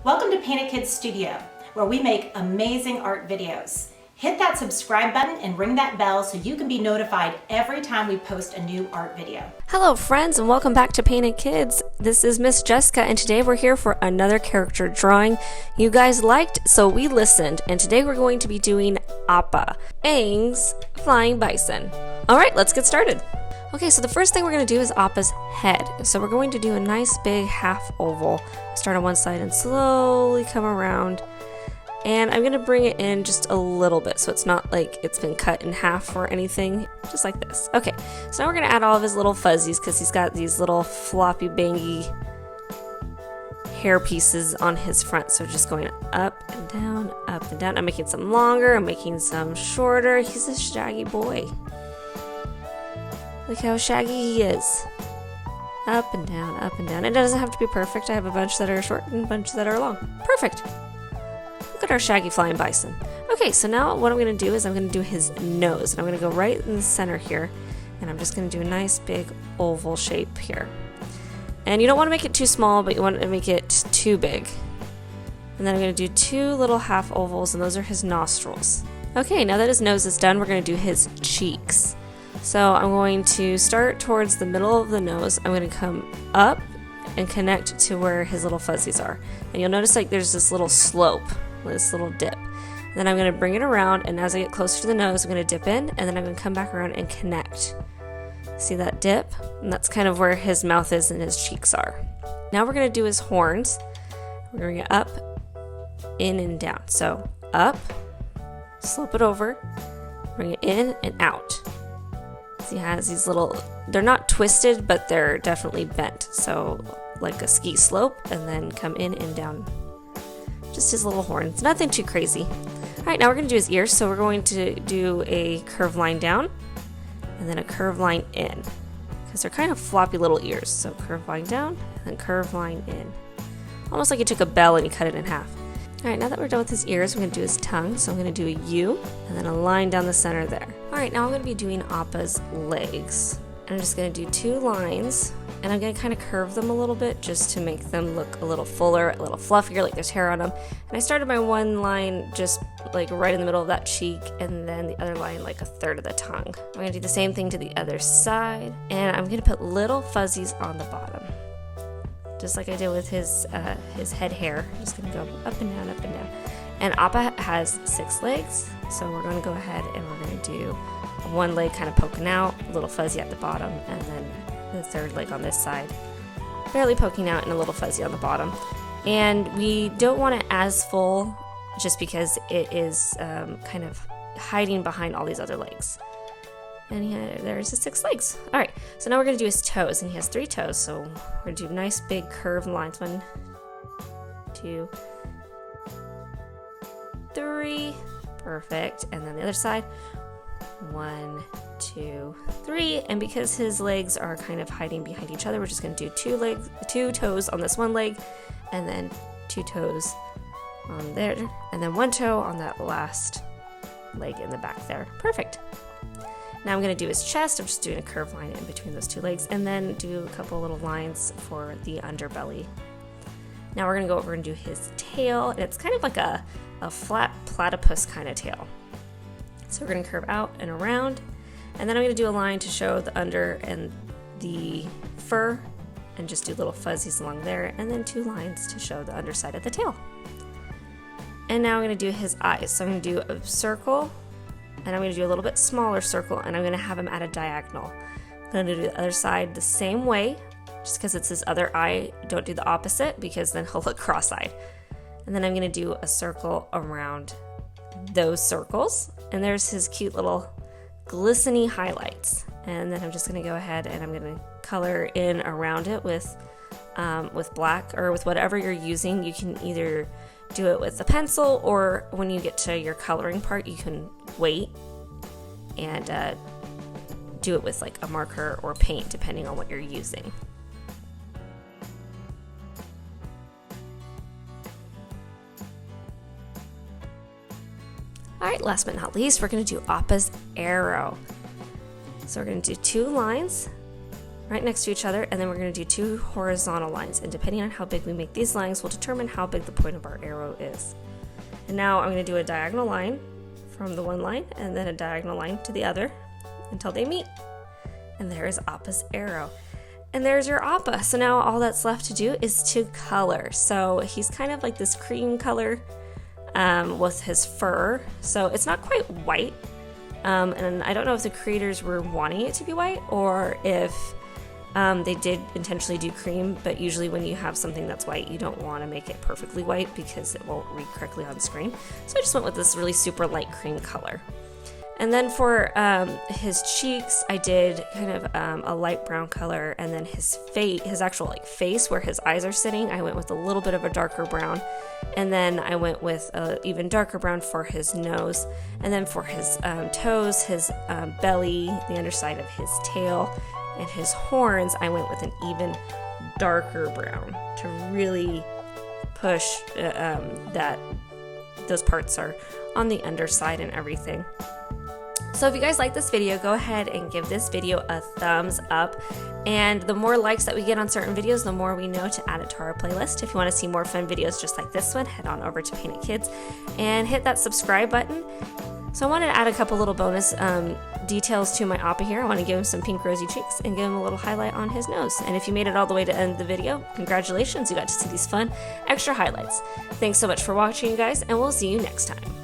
Welcome to Painted Kids Studio, where we make amazing art videos. Hit that subscribe button and ring that bell so you can be notified every time we post a new art video. Hello friends and welcome back to Painted Kids. This is Miss Jessica and today we're here for another character drawing you guys liked, so we listened, and today we're going to be doing Appa, Aang's flying bison. Alright, let's get started. Okay, so the first thing we're going to do is Appa's head. So we're going to do a nice big half oval. Start on one side and slowly come around. And I'm going to bring it in just a little bit so it's not like it's been cut in half or anything, just like this. Okay, so now we're going to add all of his little fuzzies because he's got these little floppy bangy hair pieces on his front. So just going up and down, up and down. I'm making some longer, I'm making some shorter. He's a shaggy boy. Look how shaggy he is. Up and down, up and down. It doesn't have to be perfect. I have a bunch that are short and a bunch that are long. Perfect. Look at our shaggy flying bison. Okay, so now what I'm going to do is I'm going to do his nose. And I'm going to go right in the center here. And I'm just going to do a nice big oval shape here. And you don't want to make it too small, but you want to make it too big. And then I'm going to do two little half ovals, and those are his nostrils. Okay, now that his nose is done, we're going to do his cheeks. So I'm going to start towards the middle of the nose. I'm going to come up and connect to where his little fuzzies are. And you'll notice like there's this little slope, this little dip. And then I'm going to bring it around, and as I get closer to the nose, I'm going to dip in, and then I'm going to come back around and connect. See that dip? And that's kind of where his mouth is and his cheeks are. Now we're going to do his horns. We're going to bring it up, in and down. So up, slope it over, bring it in and out. He has these little, they're not twisted, but they're definitely bent. So like a ski slope, and then come in and down. Just his little horns, nothing too crazy. All right, now we're gonna do his ears. So we're going to do a curved line down and then a curved line in, because they're kind of floppy little ears. So curved line down and then curved line in. Almost like you took a bell and you cut it in half. All right, now that we're done with his ears, we're going to do his tongue. So I'm going to do a U and then a line down the center there. All right, now I'm going to be doing Appa's legs. And I'm just going to do two lines, and I'm going to kind of curve them a little bit just to make them look a little fuller, a little fluffier, like there's hair on them. And I started my one line just like right in the middle of that cheek, and then the other line like a third of the tongue. I'm going to do the same thing to the other side, and I'm going to put little fuzzies on the bottom, just like I did with his head hair. I'm just gonna go up and down, up and down. And Appa has 6 legs, so we're gonna go ahead and we're gonna do one leg kind of poking out, a little fuzzy at the bottom, and then the third leg on this side, barely poking out and a little fuzzy on the bottom. And we don't want it as full just because it is kind of hiding behind all these other legs. And there's his 6 legs. All right, so now we're gonna do his toes, and he has 3 toes. So we're gonna do nice big curved lines. 1, 2, 3, perfect. And then the other side, 1, 2, 3. And because his legs are kind of hiding behind each other, we're just gonna do 2 toes on this one leg, and then 2 toes on there, and then 1 toe on that last leg in the back there. Perfect. Now I'm going to do his chest. I'm just doing a curved line in between those 2 legs, and then do a couple little lines for the underbelly. Now we're going to go over and do his tail, and it's kind of like a flat platypus kind of tail. So we're going to curve out and around, and then I'm going to do a line to show the under and the fur, and just do little fuzzies along there, and then 2 lines to show the underside of the tail. And now I'm going to do his eyes. So I'm going to do a circle, and I'm going to do a little bit smaller circle, and I'm going to have him at a diagonal. I'm going to do the other side the same way, just because it's his other eye. Don't do the opposite, because then he'll look cross-eyed. And then I'm going to do a circle around those circles, and there's his cute little glistening highlights. And then I'm just going to go ahead and I'm going to color in around it with black or with whatever you're using. You can either do it with a pencil, or when you get to your coloring part, you can wait and do it with like a marker or paint, depending on what you're using. All right, last but not least, we're going to do Appa's arrow. So we're going to do 2 lines, right next to each other, and then we're going to do 2 horizontal lines, and depending on how big we make these lines will determine how big the point of our arrow is. And now I'm going to do a diagonal line from the one line and then a diagonal line to the other until they meet. And there is Appa's arrow. And there's your Appa. So now all that's left to do is to color. So he's kind of like this cream color with his fur. So it's not quite white. And I don't know if the creators were wanting it to be white or if they did intentionally do cream, but usually when you have something that's white, you don't want to make it perfectly white because it won't read correctly on screen. So I just went with this really super light cream color. And then for his cheeks, I did kind of a light brown color, and then his face, his actual like face where his eyes are sitting, I went with a little bit of a darker brown, and then I went with a even darker brown for his nose, and then for his toes, his belly, the underside of his tail, and his horns, I went with an even darker brown to really push that those parts are on the underside and everything. So if you guys like this video, go ahead and give this video a thumbs up. And the more likes that we get on certain videos, the more we know to add it to our playlist. If you want to see more fun videos just like this one, head on over to Paint It Kids and hit that subscribe button. So I wanted to add a couple little bonus details to my Appa here. I want to give him some pink rosy cheeks and give him a little highlight on his nose. And if you made it all the way to the end of the video, congratulations, you got to see these fun extra highlights. Thanks so much for watching, you guys, and we'll see you next time.